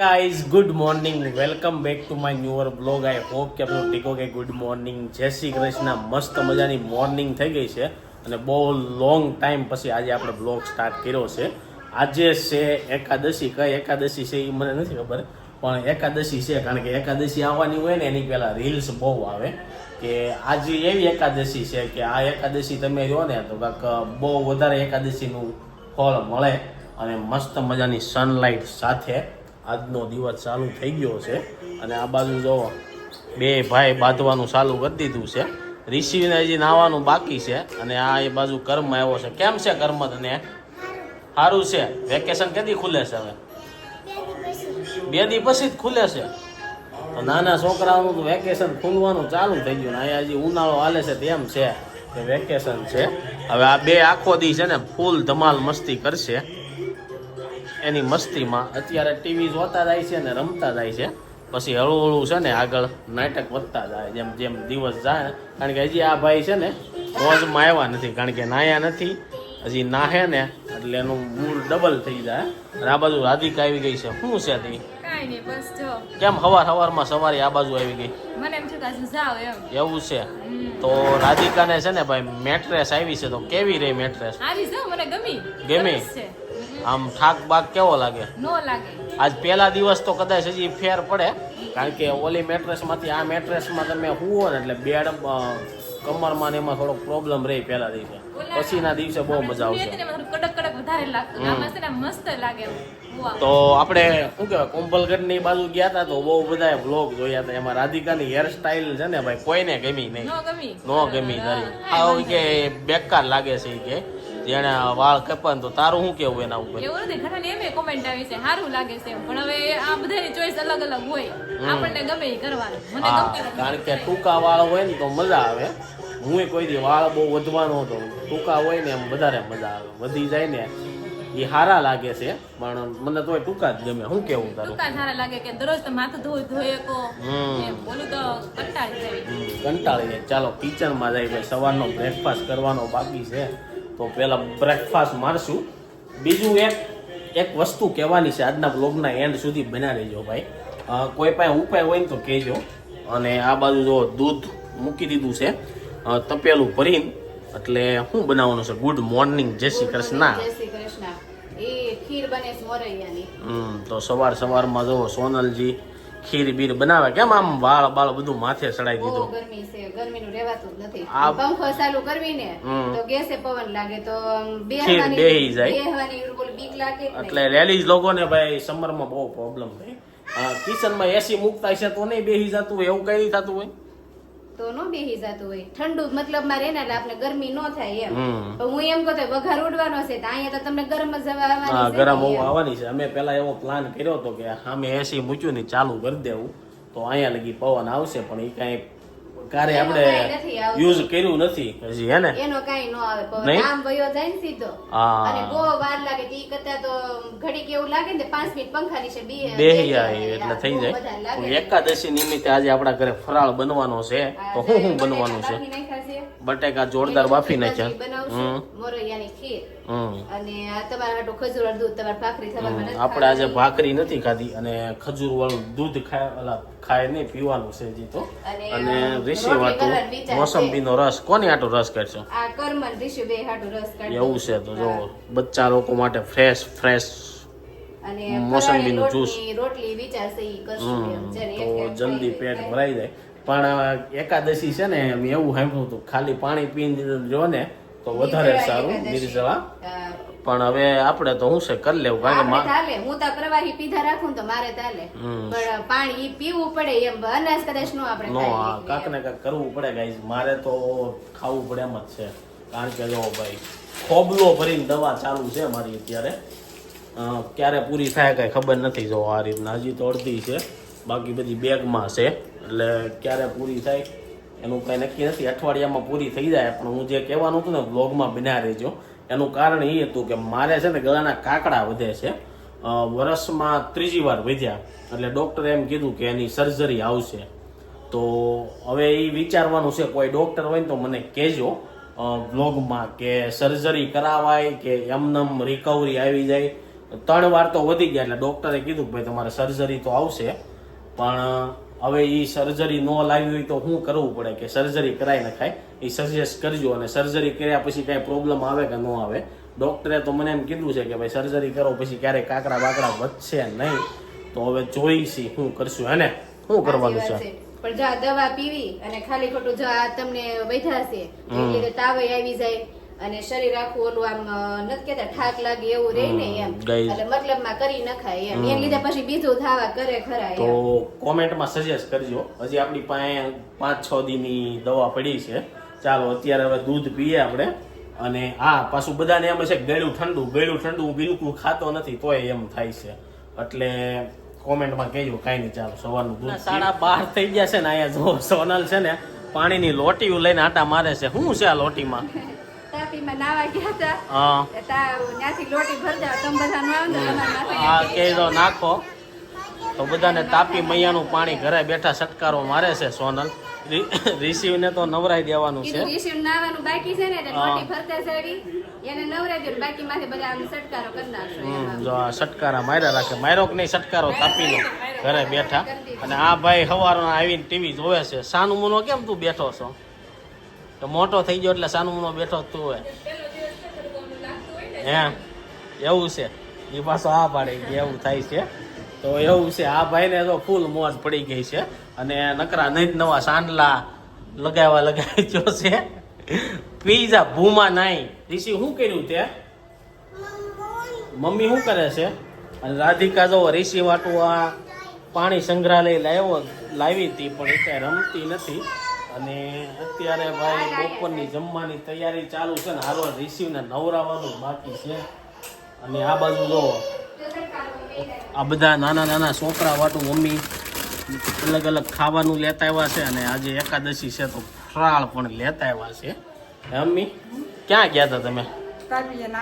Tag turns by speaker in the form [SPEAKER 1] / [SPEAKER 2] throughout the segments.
[SPEAKER 1] Guys good morning welcome back to my newer blog I hope કે आप लोग ठीक हो गए गुड मॉर्निंग જય શ્રી કૃષ્ણ મસ્ત મજાની મોર્નિંગ થઈ ગઈ છે અને બહુ લોંગ ટાઈમ પછી આજે આપણે બ્લોગ સ્ટાર્ટ કર્યો છે આજે છે એકાદશી કઈ એકાદશી છે એ મને નથી ખબર પણ એકાદશી છે કારણ કે એકાદશી આવવાની હોય ને એની પહેલા રીલ્સ બહુ આવે કે આજે એવી એકાદશી છે કે આ એકાદશી તમે જો ને તો કાંઈક બહુ વધારે એકાદશીનું ફળ મળે અને મસ્ત મજાની સનલાઇટ સાથે આજનો દિવસ ચાલુ થઈ ગયો છે અને આ બાજુ જો બે ભાઈ બાંધવાનું ચાલુ કરી દીધું છે ઋષિને હજી નાવાનું બાકી છે અને આ એ બાજુ કર્મ આવ્યો છે કેમ છે કર્મ તને સારું છે વેકેશન કેદી ખુલે છે હવે 2 દી પછી જ ખુલે છે તો નાના છોકરાઓનું તો વેકેશન ખુલવાનું ચાલુ થઈ ગયું ને અહીંયા હજી ઉનાળો હાલે છે તેમ છે કે વેકેશન છે હવે આ બે આખો દી છે ને ફૂલ ધમાલ મસ્તી કરશે એની મસ્તીમાં અત્યારે ટીવી જોતા જાય છે અને રમતા જાય છે પછી હળવું હળવું છે ને આગળ નાટક વધતા જાય જેમ જેમ દિવસ જાય કારણ કે હજી આ ભાઈ છે ને મોજમાં આવ્યા નથી કારણ કે નાયા નથી હજી નાહે ને એટલે એનું મૂડ ડબલ થઈ જાય અને આ બાજુ રાધિકા આવી ગઈ છે શું છે તે
[SPEAKER 2] કાઈ નહીં બસ જો
[SPEAKER 1] કેમ સવારમાં સવારે આ બાજુ આવી ગઈ
[SPEAKER 2] મને એમ થયું કે આજે જાવ એમ
[SPEAKER 1] એવું છે તો રાધિકાને છે ને ભાઈ મેટ્રેસ આવી છે તો કેવી રહી મેટ્રેસ
[SPEAKER 2] હારી જો મને ગમી
[SPEAKER 1] ગમી?
[SPEAKER 2] સરસ છે
[SPEAKER 1] આમ થાક બાક કેવો લાગે
[SPEAKER 2] નો લાગે
[SPEAKER 1] આજ પહેલા દિવસ તો કદાચ હજી ફેર પડે કારણ કે ઓલી મેટ્રેસમાંથી આ મેટ્રેસમાં તમે હુવો ને એટલે બેડ કમરમાં ને એમાં થોડોક પ્રોબ્લેમ રહી પહેલા દિવસે પછીના દિવસે બહુ મજા આવશે
[SPEAKER 2] કડક કડક વધારે લાગતું આમાં છે ને મસ્ત લાગે
[SPEAKER 1] તો આપણે શું કહેવાય કોમ્પલગઢની બાજુ ગયા હતા તો બહુ બધા વ્લોગ જોયા હતા એમાં રાધિકાની હેરસ્ટાઈલ છે ને ભાઈ કોઈને ગમી નહીં નો ગમી તારી આ કે બેકાર લાગે છે કે જેને વાળ કપાન તો તારું શું કેવું એના ઉપર
[SPEAKER 2] એવું નથી ઘણા એમ કોમેન્ટ આવી છે સારું લાગે છે પણ હવે આ બધાની ચોઈસ અલગ અલગ હોય આપણને ગમે એ કરવાનું મને ગમતું
[SPEAKER 1] કારણ કે ટૂંકા વાળ હોય ને તો મજા આવે હું કોઈ દી વાળ બહુ વધવાનો હતો ટૂંકા હોય ને એમ વધારે મજા આવે વધી જાય ને એ સારા લાગે છે પણ મને તો ટૂંકા જ ગમે શું કેવું તારું
[SPEAKER 2] ટૂંકા સારા લાગે કે દરરોજ તો માથું ધોઈ કો એમ બોલું તો કંટાળી
[SPEAKER 1] જાય ચાલો કિચનમાં જાય ભાઈ સવારનો બ્રેકફાસ્ટ કરવાનો બાકી છે તો પહેલાં બ્રેકફાસ્ટ મારશું બીજું એક વસ્તુ કહેવાની છે આજના બ્લોગના એન્ડ સુધી બના રહેજો ભાઈ કોઈ પાસે ઉપાય હોય ને તો કહેજો અને આ બાજુ જો દૂધ મૂકી દીધું છે તપેલું ભરીને એટલે શું બનાવવાનું છે ગુડ મોર્નિંગ જય શ્રી કૃષ્ણ તો સવારમાં જો સોનલજી ખીર બીર બનાવે કેમ આમ વાળ બાળ બધું માથે ચડાવી દીધું
[SPEAKER 3] ગરમી છે ગરમીનું રહેવાતું જ નથી પંખો ચાલુ કરવી ને તો ગેસે પવન લાગે તો
[SPEAKER 1] બેહી જાય
[SPEAKER 3] બીક લાગે
[SPEAKER 1] એટલે લેડીઝ લોકોને ભાઈ સમરમાં બહુ પ્રોબ્લેમ થાય કિચનમાં એસી મૂકતા છે તો નહીં બેહી જતું હોય એવું કઈ થતું હોય
[SPEAKER 3] તો નો બેહી જતું હોય ઠંડુ મતલબ માં રહે ને એટલે આપણે ગરમી નો થાય એમ પણ હું એમ કહું વઘાર ઉડવાનો છે તો અહીંયા તો તમને ગરમ જ
[SPEAKER 1] ગરમ આવવાની છે અમે પેલા એવો પ્લાન કર્યો હતો કે સામે એસી મૂક્યું ને ચાલુ કરી દેવું તો અહીંયા લગી પવન આવશે પણ એ કઈ ક્યારે આપણે યુઝ કર્યું નથી હજી હે ને
[SPEAKER 3] એનો કઈ નો આવે પવન આમ વયો જાય ને સીધો અને બહુ વાર લાગે ઈ કરતા તો ઘડી કેવું લાગે ને 5 મિનિટ પંખા નીચે
[SPEAKER 1] બેહી જાય એટલે થઈ જાય એકાદશી નિમિત્તે આજે આપણા ઘરે ફરાળ બનવાનો છે તો શું બનવાનું છે બટેકા જોરદાર બાફી નાખ્યા
[SPEAKER 3] મોરૈયાની ખીર અને તમારા હાટુ ખજૂર વાળું દૂધ તમારે ભાખરી થવામાં
[SPEAKER 1] આપણે આજે ભાખરી નથી ખાધી અને ખજૂર વાળું દૂધ ખાય નહીં પીવાનું છે હજી તો અને ઋષિ વાટું મોસંબીનો રસ કોની હાટુ રસ કાઢશો
[SPEAKER 3] આ કર્મન ઋષિ બે હાટુ રસ કાઢો
[SPEAKER 1] એવું છે તો જો બચ્ચા લોકો માટે ફ્રેશ
[SPEAKER 3] અને
[SPEAKER 1] મોસંબીનું જ્યુસ
[SPEAKER 3] રોટલી વિચારશે ઈ કરશું
[SPEAKER 1] તો જલ્દી પેટ ભરાઈ જાય પણ એકાદશી છે ને એમ એવું સાંભળ્યું હતું ખાલી પાણી પીને જો ને તો વધારે સારું નિર્જળા પણ હવે આપણે તો શું છે કરી લેવું કારણ કે
[SPEAKER 3] ચાલે હું તો પ્રવાહી પીધા રાખું તો મારે ચાલે પણ પાણી પીવું પડે એમ અનાજ કદાચ નો આપણે
[SPEAKER 1] નો કાંક ને કાંક કરવું પડે ગાઈસ મારે તો ખાવું પડે એમ જ છે કારણ કે જો ભાઈ ખોબલો ભરીને દવા ચાલુ છે મારી અત્યારે ક્યારે પૂરી થાય કઈ ખબર નથી જો આ રીતના હજી તો અડધી છે બાકી બધી બેગમાં છે એટલે ક્યારે પૂરી થાય એનું કઈ નક્કી નથી અઠવાડિયામાં પૂરી થઈ જાય પણ હું જે કહેવાનું હતું ને બ્લોગમાં બના રહેજો એનું કારણ એ હતું કે મારે છે ને ગળાના કાકડા વધે છે વર્ષમાં 3જી વાર વધ્યા એટલે ડૉક્ટરે એમ કીધું કે એની સર્જરી આવશે તો હવે એ વિચારવાનું છે કોઈ ડૉક્ટર હોય ને તો મને કહેજો બ્લોગમાં કે સર્જરી કરાવાય કે એમનેમ રિકવરી આવી જાય 3 વાર તો વધી ગયા એટલે ડોક્ટરે કીધું કે ભાઈ તમારે સર્જરી તો આવશે, પણ હવે એ સર્જરી ન લાવી હોય તો શું કરવું પડે કે સર્જરી કરાવી નખાય, એ સજેસ્ટ કરજો. અને સર્જરી કર્યા પછી કાંઈ પ્રોબ્લેમ આવે કે ન આવે, ડોક્ટરે તો મને એમ કીધું છે કે ભાઈ સર્જરી કરો પછી ક્યારેય કાકડા બાકડા વધશે નહીં. તો હવે જોઈશી શું કરશું, હે ને શું કરવાનું
[SPEAKER 3] સાચી વાત
[SPEAKER 1] છે.
[SPEAKER 3] પણ જો આ દવા પીવી અને ખાલી ખોટું જો આ તમને વધ્યાશે એટલે તાવ આવી જાય અને શરીર આખું ઓલું આમ નથી કેતા ઠાક લાગે એવું રહે ને એમ,
[SPEAKER 1] guys.
[SPEAKER 3] એટલે મતલબમાં કરી નખાય એમ, એને લીધે પછી બીજું થાવા કરે ખરા
[SPEAKER 1] તો
[SPEAKER 3] એમ.
[SPEAKER 1] કોમેન્ટમાં સજેસ્ટ કરજો. હજી આપણી પાસે 5-6 દીની દવા પડી છે. ચાલો અત્યારે હવે દૂધ પીએ આપણે. અને હા પાછું બધાને એમ છે ગળ્યું ઠંડુ હું બિલકુલ ખાતો નથી તોય એમ થાય છે, એટલે કોમેન્ટમાં કહેજો. કાંઈ નહીં, ચાલો સવારનું દૂધ 12:30 થઈ ગયા છે ને. અહીંયા જો સોનલ છે ને પાણીની લોટીઓ લઈને આટા મારે છે. શું છે આ લોટીમાં?
[SPEAKER 3] તાપીમાં નાવા ગયા હતા,
[SPEAKER 1] હા
[SPEAKER 3] ત્યાંથી લોટી ભરજા તમે બધા નો આવો ને તમારા માથે
[SPEAKER 1] આ કહી દો નાખો તો બધાને તાપી મૈયાનું પાણી ઘરે બેઠા સટકારો મારે છે સોનલ. રિસીવને તો નવરાઈ દેવાનું છે.
[SPEAKER 3] કીધું ઈશ્વર નાવાનું બાકી છે ને એટલે લોટી ભરતા સારી એને નવરાઈ દે, બાકી માથે બધા આમ સટકારો કરી નાખશો એમ.
[SPEAKER 1] જો આ સટકારા માર્યા રાખે, માર્યો કે નહીં સટકારો તાપીનો ઘરે બેઠા. અને આ ભાઈ સવારના આવીને ટીવી જોવે છે. સાનું મુનો કેમ તું બેઠો છો? તો મોટો થઈ ગયો એટલે સાનું મુનો બેઠો તું હોય હે? એવું છે એ પાછો આ પાડે કે એવું થાય છે. તો એવું છે આ ભાઈને તો ફૂલ મોજ પડી ગઈ છે. અને નકરા નહીં નવા સાંડલા લગાવી જો છે. પીઝા ભૂમા નાઈ ઋષિ શું કર્યું તે? મમ્મી શું કરે છે? અને રાધિકા જો ઋષિ વાટું આ પાણી સંગ્રહાલય લાવી હતી પણ એ કાંઈ રમતી નથી. અને અત્યારે ભાઈ બપોરની જમવાની તૈયારી ચાલુ છે ને હારો ઋષિને નવરાવવાનું બાકી છે. અને આ બાજુ જો આ બધા નાના છોકરા વાટું મમ્મી અલગ અલગ ખાવાનું લેતા આવ્યા છે. અને આજે એકાદશી છે તો ફરાળ પણ લેતા આવ્યા છે. મમ્મી ક્યાં ગયા હતા તમે?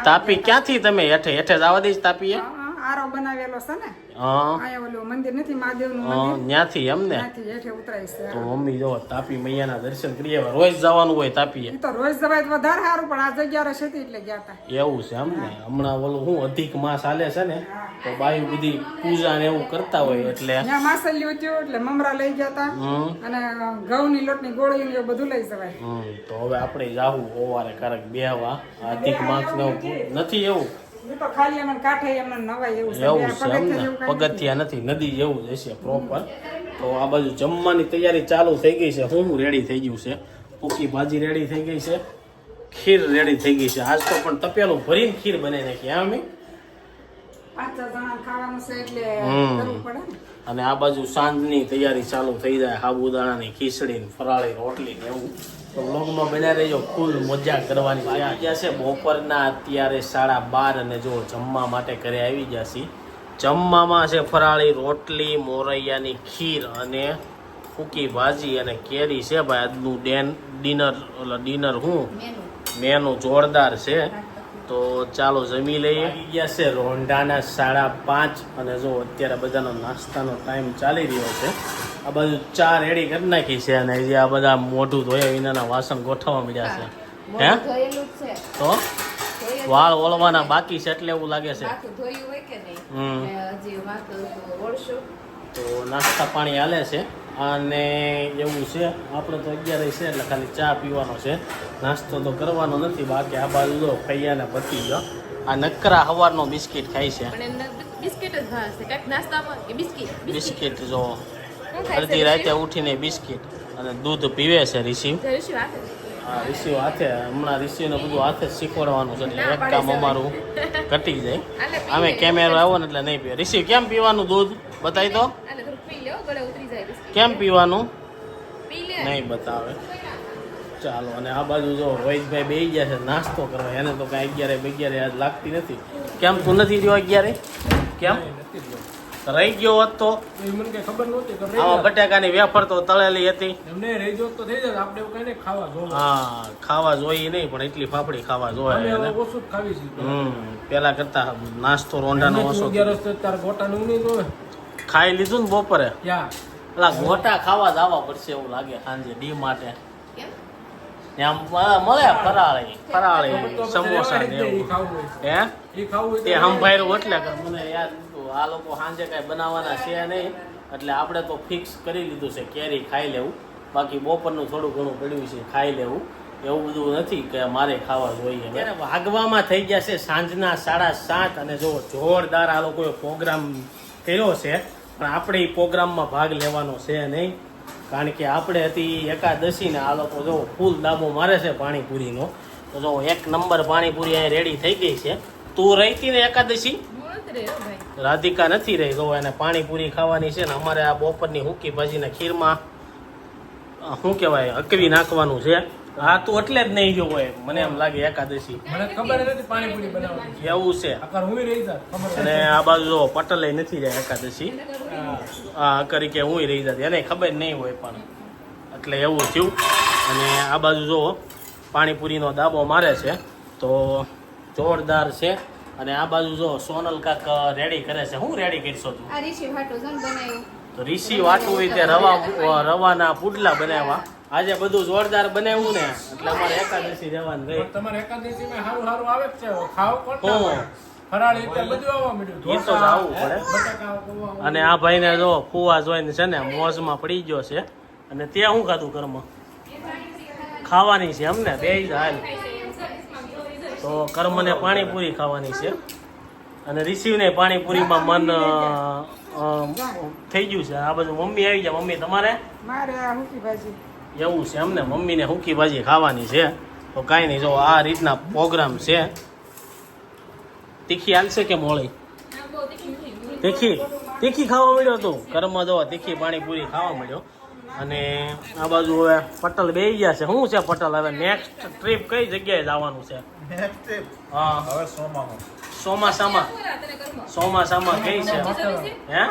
[SPEAKER 1] તાપી ક્યાંથી તમે? હેઠે જવા દઈશ તાપીએ?
[SPEAKER 4] આરો બનાવેલો છે ને,
[SPEAKER 1] હા
[SPEAKER 4] આયા ઓલું મંદિર નથી મહાદેવનું મંદિર,
[SPEAKER 1] ત્યાંથી એમ ને?
[SPEAKER 4] ત્યાંથી હેઠે ઉતરાય છે.
[SPEAKER 1] તો મમ્મી જો તાપી મૈયાના દર્શન કરીએ. રોજ જવાનું હોય તાપીએ?
[SPEAKER 4] ઈ તો રોજ જવાય તો વધારે સારું, પણ આ જગ્યા હતી એટલે ગયા હતા.
[SPEAKER 1] એવું છે એમ ને? હમણાં ઓલું શું અધિક માસ હાલે છે ને તો બાઈ બધી પૂજા ને એવું કરતા હોય એટલે
[SPEAKER 4] ત્યાં માસલ્યું થયું એટલે મમરા લઈ ગયા હતા અને ઘઉંની લોટની ગોળી ને એવું બધું લઈ જવાય.
[SPEAKER 1] તો હવે આપણે જાવું ઓવારે કારક બેહવા. અધિક માસ ને એવું નથી એવું?
[SPEAKER 4] ઈ તો ખાલી એમને કાંઠે એમને નવાય એવું છે.
[SPEAKER 1] એવું છે એમ ને?
[SPEAKER 4] પગથિયા જેવું કાંઈ
[SPEAKER 1] પગથિયા નથી, નદી જેવું જ હશે પ્રોપર. તો આ બાજુ જમવાની તૈયારી ચાલુ થઈ ગઈ છે. હું રેડી થઈ ગયું છે. પૂકી ભાજી રેડી થઈ ગઈ છે, ખીર રેડી થઈ ગઈ છે. આજ તો પણ તપેલું ભરીને ખીર બનાવી નાખી. હા મમ્મી?
[SPEAKER 4] 5 જણા ખાવાનું છે એટલે કરવું પડે ને.
[SPEAKER 1] અને આ બાજુ સાંજની તૈયારી ચાલુ થઈ જાય. સાબુદાણાની ખીચડી ને ફરાળી રોટલી ને એવું. તો વ્લોગમાં બન્યા રહેજો, ફૂલ મજા કરવાની છે. ગયા છે બપોરના અત્યારે 12:30 અને જો જમવા માટે ઘરે આવી ગયા છીએ. જમવામાં છે ફરાળી રોટલી, મોરૈયાની ખીર અને ફૂકી ભાજી અને કેરી છે. ભાઈ આજનું ડિનર હું મેનુ જોરદાર છે. તો ચાલો જમી લઈએ. ગયા છે રોંઢાના 5:30 અને જો અત્યારે બધાનો નાસ્તાનો ટાઈમ ચાલી રહ્યો છે. આ બાજુ ચા રેડી કરી નાખી છે અને જે આ બધા મોઢું ધોયા વિનાના વાસણ ગોઠવવા મળ્યા છે. હે
[SPEAKER 3] ધોયેલું જ છે,
[SPEAKER 1] તો વાળ ઓળવાના બાકી છે એટલે એવું લાગે છે.
[SPEAKER 3] માથું ધોયું હોય કે નહીં, હજી માથું ઓળશું.
[SPEAKER 1] તો નાસ્તા પાણી હાલે છે અને એવું છે. આપણે તો 11 છે એટલે ખાલી ચા પીવાનો છે, નાસ્તો તો કરવાનો નથી. બાકી આ બાજુ તો ખૈયાને પતી ગયો. આ નકરા સવારનો બિસ્કિટ ખાય છે.
[SPEAKER 2] પણ એમને બિસ્કિટ જ ભાવશે. કાંઈક નાસ્તામાં કે
[SPEAKER 1] બિસ્કિટ જો અડધી રાતે ઉઠીને બિસ્કિટ અને દૂધ પીવે છે રિસીવ. હા રિસીવ હાથે, હમણાં રિસીવને બધું હાથે જ શીખવાડવાનું છે એટલે એક કામ અમારું ઘટી જાય. અમે કેમેરો આવ્યો ને એટલે નહીં પીવે. રિસીવ કેમ પીવાનું દૂધ બતાવી તો? કેમ પીવાનું નહીં બતાવે. ચાલો અને આ બાજુ જો રોહિતભાઈ બેસી ગયા છે નાસ્તો કરવા. એને તો કાંઈ 11 આજ લાગતી નથી. કેમ તું નથી રહ્યો 11? કેમ રહી ગયો હોત તો?
[SPEAKER 5] મને કઈ ખબર નહોતી કે
[SPEAKER 1] આમાં બટાકાની વેફર તો તળેલી હતી.
[SPEAKER 5] એમને રહી જોત તો થઈ જાય. આપણે એવું કઈ નહીં ખાવા જોવે.
[SPEAKER 1] હા ખાવા જોઈએ નહીં પણ એટલી ફાફડી ખાવા
[SPEAKER 5] અમે
[SPEAKER 1] જોઈએ.
[SPEAKER 5] હવે ઓછું જ ખાવી છીએ.
[SPEAKER 1] પેલા કરતા નાસ્તો રોંઢાનો ઓછો
[SPEAKER 5] 11 તાર ગોટા નું નહીં જોવે.
[SPEAKER 1] ખાઈ લીધું ને બપોરે.
[SPEAKER 5] યા
[SPEAKER 1] પેલા ગોટા ખાવા જ આવવા પડશે એવું લાગે સાંજે ડી માટે.
[SPEAKER 3] કેમ?
[SPEAKER 1] ત્યાં મળે ફરાળી સમોસા ને એવું.
[SPEAKER 5] ખાવું હોય
[SPEAKER 1] હે
[SPEAKER 5] એ ખાવું હોય
[SPEAKER 1] તે હંભાયરું એટલે કે મને યાદ નતું. આ લોકો સાંજે કાંઈ બનાવવાના છે નહીં, એટલે આપણે તો ફિક્સ કરી લીધું છે કેરી ખાઈ લેવું. બાકી બપોરનું થોડું ઘણું પડ્યું છે ખાઈ લેવું, એવું બધું નથી કે મારે ખાવા જોઈએ. ત્યારે વાગવામાં થઈ ગયા છે સાંજના 7:30 અને જો જોરદાર આ લોકોએ પ્રોગ્રામ કર્યો છે, પણ આપણે એ પ્રોગ્રામમાં ભાગ લેવાનો છે નહીં, કારણ કે આપણે હતી એકાદશી ને આ લોકો જો ફૂલ દાબો મારે છે પાણીપુરીનો. તો જો 1 નંબર પાણીપુરી અહીં રેડી થઈ ગઈ છે. તું રહી હતી ને એકાદશી?
[SPEAKER 2] હું નથી રહ્યો ભાઈ.
[SPEAKER 1] રાધિકા નથી રહી, તો એને પાણીપુરી ખાવાની છે ને અમારે આ બપોરની હુકી ભાજીને ખીરમાં શું કહેવાય હકવી નાખવાનું છે. હા તું એટલે જ નહીં ગયો હોય મને એમ લાગે એકાદશી
[SPEAKER 5] મને ખબર નથી પાણીપુરી બનાવવાની
[SPEAKER 1] એવું છે.
[SPEAKER 5] આકાર હું રહી જાત ખબર
[SPEAKER 1] અને આ બાજુ જો પટલે નથી જાય એકાદશી, હા કરી કે હું રહી જતી એને ખબર નહીં હોય પણ એટલે એવું થયું. અને આ બાજુ જો પાણીપુરીનો દાબો મારે છે તો જોરદાર છે. અને આ બાજુ જો સોનલ કાક રેડી કરે છે. શું રેડી કરશો તું?
[SPEAKER 3] આ રીશી ભાટું જન બનાવ્યું.
[SPEAKER 1] તો રીસી વાટું હોય તે રવાના પુડલા બનાવ્યા. આજે બધું જોરદાર બનાવ્યું ને એટલે અમારે એકાદશી રહેવાનું રહી.
[SPEAKER 5] પણ તમારે એકાદશીમાં સારું સારું આવે જ છે ખાવ કોણ
[SPEAKER 1] હો.
[SPEAKER 5] ફરાળી એટલે બધું આવવા મળ્યું
[SPEAKER 1] એ તો જાવું પડે.
[SPEAKER 5] બટાકા પૌવા
[SPEAKER 1] અને આ ભાઈને જો ફુવા જોઈને છે ને મોજમાં પડી ગયો છે. અને ત્યાં શું ખાધું ઘરમાં ખાવાની છે અમને બે હાલ. તો કર્મને પાણીપુરી ખાવાની છે અને રિસીવને પાણીપુરીમાં મન થઈ ગયું છે. આ બધું મમ્મી આવી જાય. મમ્મી તમારે
[SPEAKER 4] મારે આ હુકી ભાજી
[SPEAKER 1] એવું છે અમને મમ્મીને હુકી ભાજી ખાવાની છે. તો કાંઈ નહીં, જો આ રીતના પ્રોગ્રામ છે. તીખી હાલશે કે મોળી?
[SPEAKER 2] આ બહુ તીખી નથી.
[SPEAKER 1] તીખી ખાવા મળ્યો તું ઘરમાં, જો તીખી પાણીપુરી ખાવા મળ્યો. અને આ બાજુ હવે પટલ બેસી ગયા છે. શું છે પટલ હવે નેક્સ્ટ ટ્રીપ કઈ જગ્યાએ જવાનું છે? હા
[SPEAKER 6] હવે સોમાં
[SPEAKER 1] ચોમાસામાં.
[SPEAKER 2] તને ઘરમાં.
[SPEAKER 1] ચોમાસામાં કઈ છે હે?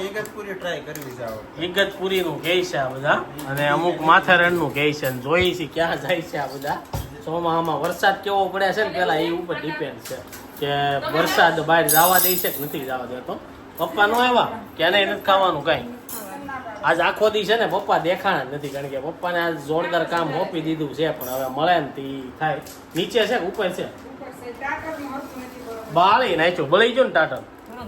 [SPEAKER 6] ઇગતપુરી ટ્રાય કરવી છે આ વખતે.
[SPEAKER 1] ઇગતપુરીનું કહે છે આ બધા, અને અમુક માથેરણનું કહે છે. અને જોઈએ છે ક્યાં જાય છે આ બધા. ચોમાસામાં વરસાદ કેવો પડે છે ને પેલા એ ઉપર ડિપેન્ડ છે કે વરસાદ બહાર જવા દે છે કે નથી જવા દેતો. પપ્પા નો આવ્યા કે એને નથી ખાવાનું કાંઈ? આજ આખો દી છે ને પપ્પા દેખાણા જ નથી, કારણ કે પપ્પાને આજ જોરદાર કામ સોંપી દીધું છે, પણ હવે મળે ને તે થાય. નીચે છે કે ઉપર છે?
[SPEAKER 4] ઉપર છે ટાટરનું હતું નથી બરોબર.
[SPEAKER 1] બાળી નાખ્યું, બળી ગયો ને ટાટર.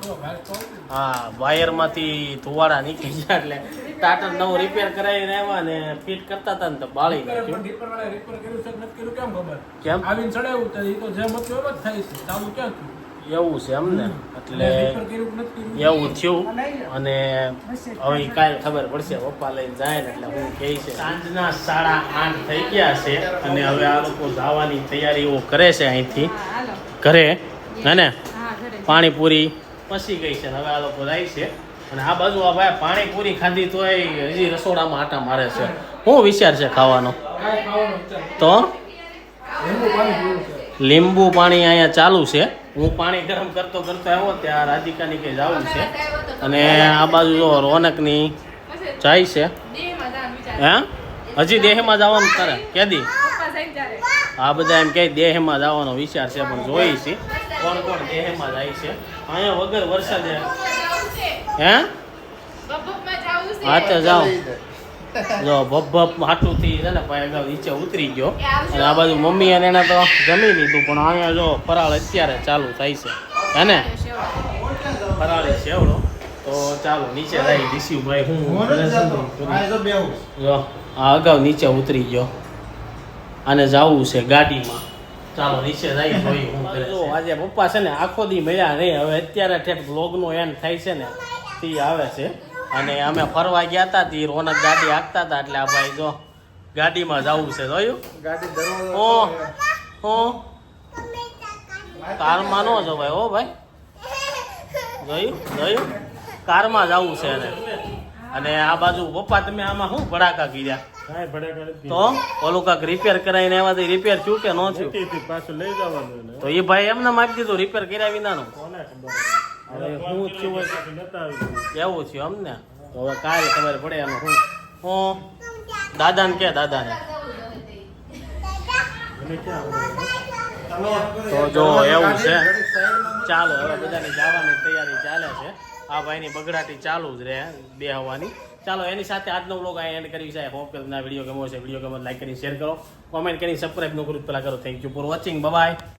[SPEAKER 5] જો ભાઈ તો
[SPEAKER 1] હા વાયરમાંથી ધુવાડા નીકળી ગયા એટલે ટાટર નવું રિપેર કરાવીને આવ્યા ને ફિટ કરતા હતા ને તો બાળી નાખ્યું.
[SPEAKER 5] રિપેર વાળા રિપેર કર્યું છે કે નથી કર્યું કેમ ખબર?
[SPEAKER 1] કેમ
[SPEAKER 5] આવીને ચડાવ્યું તો એ તો જેમ હતું એમ જ થાય છે. ચાલુ ક્યાં થયું?
[SPEAKER 1] એવું છે એમને? એટલે
[SPEAKER 5] રિપેર કર્યું કે નથી કર્યું?
[SPEAKER 1] એવું થયું. અને હવે કાલ ખબર પડશે, પપ્પા લઈને જાય ને એટલે હું કહે છે. સાંજના 8:30 થઈ ગયા છે અને હવે આ લોકો જવાની તૈયારીઓ કરે છે અહીંથી
[SPEAKER 2] હા, હાલો.
[SPEAKER 1] ઘરે. હે ને
[SPEAKER 2] હા, ઘરે.
[SPEAKER 1] પાણીપુરી પસી ગઈ છે ને હવે આ લોકો જાય છે. અને આ બાજુ આ ભાઈ પાણીપુરી ખાધી તોય હજી રસોડામાં આટા મારે છે. શું વિચાર છે ખાવાનો?
[SPEAKER 5] કાંઈ ખાવાનું વિચાર.
[SPEAKER 1] તો
[SPEAKER 5] લીંબુ પાણી પીવું છે.
[SPEAKER 1] લીંબુ પાણી અહીંયા ચાલુ છે. હું પાણી ગરમ કરતો આવ્યો ત્યાં રાધિકાની કે જવું છે. અને આ બાજુ જો રોનકની
[SPEAKER 2] પછી
[SPEAKER 1] જાય છે.
[SPEAKER 2] દેહમાં જવાનું વિચાર.
[SPEAKER 1] હે હજી દેહમાં જવાનું તારે કેદી?
[SPEAKER 2] પપ્પા જઈને ત્યારે.
[SPEAKER 1] આ બધા એમ કે દેહમાં જવાનો વિચાર છે, પણ જોઈ છે કોણ કોણ દેહમાં જાય છે. અહીંયા વગર વરસાદે હે
[SPEAKER 2] બપોરમાં જાવું છે.
[SPEAKER 1] હા તો જાઓ. જો ભપ હાટુથી છે ને ભાઈ અગાઉ નીચે ઉતરી ગયો. અને આ બાજુ મમ્મી અને એને તો જમી લીધું, પણ અહીંયા જો ફરાળ અત્યારે ચાલુ થાય છે. હે ને ફરાળી સેવડો. તો ચાલો નીચે જાય રિશિવભાઈ. હું જો આ અગાઉ નીચે ઉતરી ગયો. આને જવું છે ગાડીમાં. ચાલો નીચે જઈ જોઈએ હું કરે છે. આજે પપ્પા છે ને આખો દી મળ્યા નહીં. હવે અત્યારે ઠેક બ્લોગનો એન્ડ થાય છે ને તે આવે છે. અને અમે ફરવા ગયા હતા તે રોનક ગાડી હાંકતા હતા એટલે આ ભાઈ જો ગાડીમાં જવું છે. જોયું?
[SPEAKER 6] ગાડી દરવાજો
[SPEAKER 1] ઓ કારમાં ન જવાય હો ભાઈ. જોયું કારમાં જવું છે એને. અને આ બાજુ પપ્પા તમે આમાં શું ભડાકા કીધા? તો ઓલું કાંક રિપેર કરાવીને આવ્યા તો રિપેર થયું કે ન થયું?
[SPEAKER 6] પાછું લઈ જવાનું
[SPEAKER 1] તો એ ભાઈ એમને માગી દીધું રિપેર કર્યા વિનાનું. હવે શું થયું હોય એવું થયું અમને. તો હવે કાલે ખબર પડે એનું શું. હું દાદાને કે દાદાને તો જો એવું છે. ચાલો હવે બધાની જવાની તૈયારી ચાલે છે. આ ભાઈની બગડાટી ચાલુ જ રહે બે હવાની. ચાલો એની સાથે આજનો વ્લોગ આ એન્ડ કરી છે. હોપ કે તમને વિડીયો ગમ્યો છે. વિડીયો ગમે લાઈક કરી શેર કરો, કોમેન્ટ કરી સબસ્ક્રાઈબ ન કરું પેલા કરો. Thank you for watching. By.